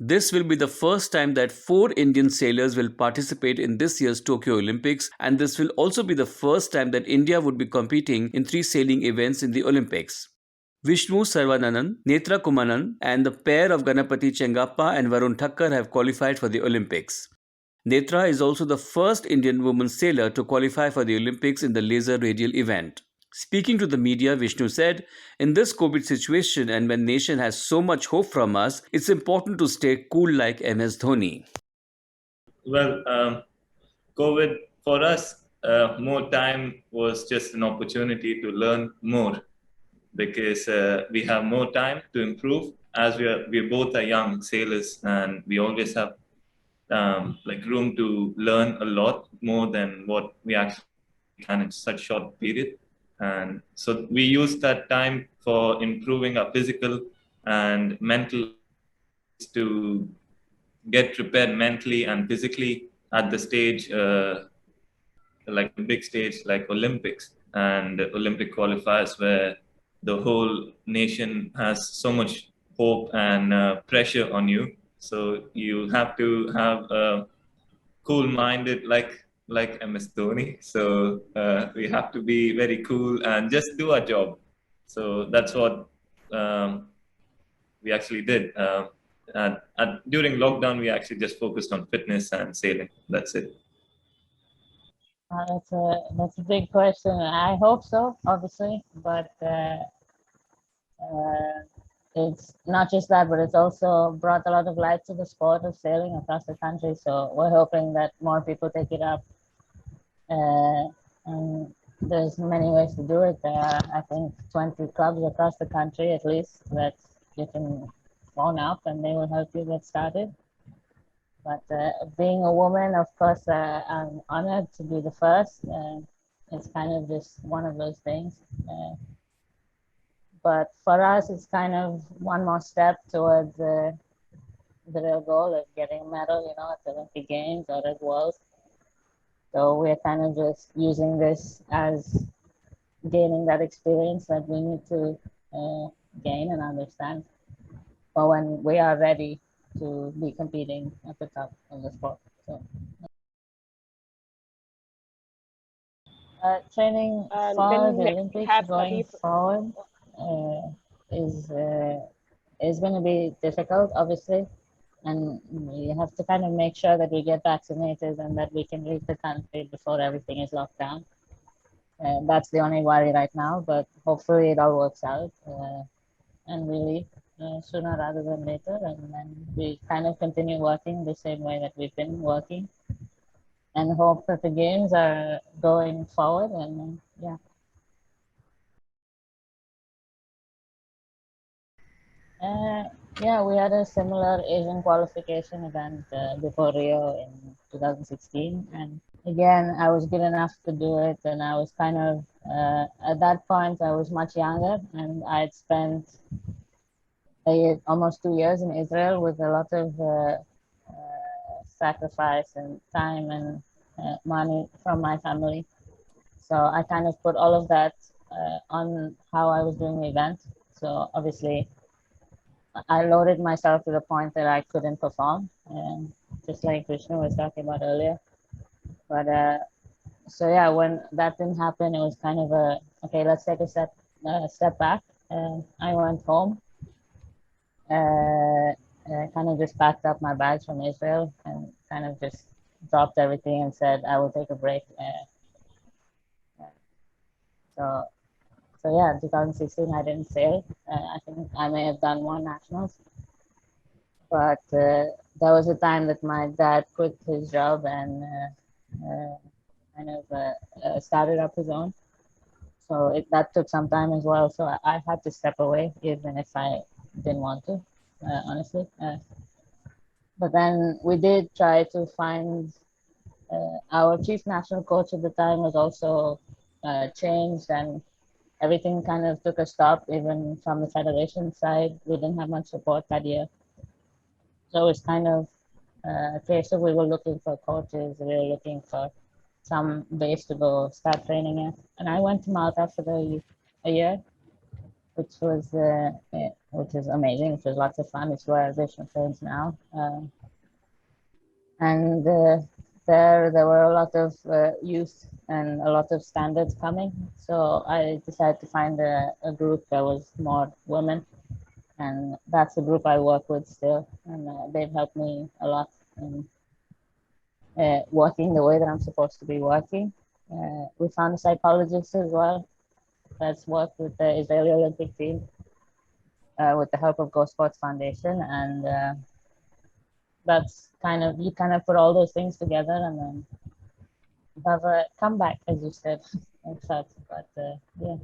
This will be the first time that 4 Indian sailors will participate in this year's Tokyo Olympics, and this will also be the first time that India would be competing in 3 sailing events in the Olympics. Vishnu Saravanan, Nethra Kumanan, and the pair of Ganapathy Chengappa and Varun Thakkar have qualified for the Olympics. Nethra is also the first Indian woman sailor to qualify for the Olympics in the laser radial event. Speaking to the media, Vishnu said, "In this COVID situation and when nation has so much hope from us, it's important to stay cool like MS Dhoni." Well, COVID for us, more time was just an opportunity to learn more because we have more time to improve as we both are young sailors and we always have like room to learn a lot more than what we actually can in such short period. And so we use that time for improving our physical and mental to get prepared mentally and physically at the stage, like a big stage like Olympics and Olympic qualifiers, where the whole nation has so much hope and pressure on you. So you have to have a cool-minded, like MS Dhoni. So we have to be very cool and just do our job. So that's what we actually did. During lockdown, we actually just focused on fitness and sailing. That's it. That's a big question. I hope so, obviously, but it's not just that, but it's also brought a lot of light to the sport of sailing across the country. So we're hoping that more people take it up. And there's many ways to do it. There are, I think, 20 clubs across the country at least that you can phone up and they will help you get started. But being a woman, of course, I'm honored to be the first. It's kind of just one of those things. But for us, it's kind of one more step towards the real goal of getting a medal, at the Olympic Games or at Worlds. So we're kind of just using this as gaining that experience that we need to gain and understand for when we are ready to be competing at the top of the sport. So, training for the Olympics going forward is going to be difficult, obviously, and we have to kind of make sure that we get vaccinated and that we can leave the country before everything is locked down. That's the only worry right now, but hopefully it all works out and we leave sooner rather than later, and then we kind of continue working the same way that we've been working and hope that the games are going forward. And yeah. Yeah, we had a similar Asian qualification event before Rio in 2016, and again, I was good enough to do it, and I was kind of at that point I was much younger, and I had spent almost 2 years in Israel with a lot of sacrifice and time and money from my family. So I kind of put all of that on how I was doing the event. So obviously, I loaded myself to the point that I couldn't perform, and just like Vishnu was talking about earlier. But so yeah, when that didn't happen, it was kind of a okay. Let's take a step back. I went home. Kind of just packed up my bags from Israel and kind of just dropped everything and said I will take a break. So yeah, 2016 I didn't sail. I think I may have done one nationals, but there was a time that my dad quit his job and kind of started up his own. So that took some time as well. So I had to step away, even if I didn't want to, honestly. But then we did try to find our chief national coach at the time was also changed, and everything kind of took a stop, even from the federation side. We didn't have much support that year. So it's kind of a case of we were looking for coaches, we were looking for some base to go start training at. And I went to Malta for a year, which which is amazing, which was lots of fun. It's where Vishnu trains now. And there were a lot of youth and a lot of standards coming. So I decided to find a group that was more women, and that's the group I work with still, and they've helped me a lot in working the way that I'm supposed to be working. We found a psychologist as well that's worked with the Israeli Olympic team with the help of Go Sports Foundation, and that's you kind of put all those things together and then have a comeback, as you said, and such. But yeah.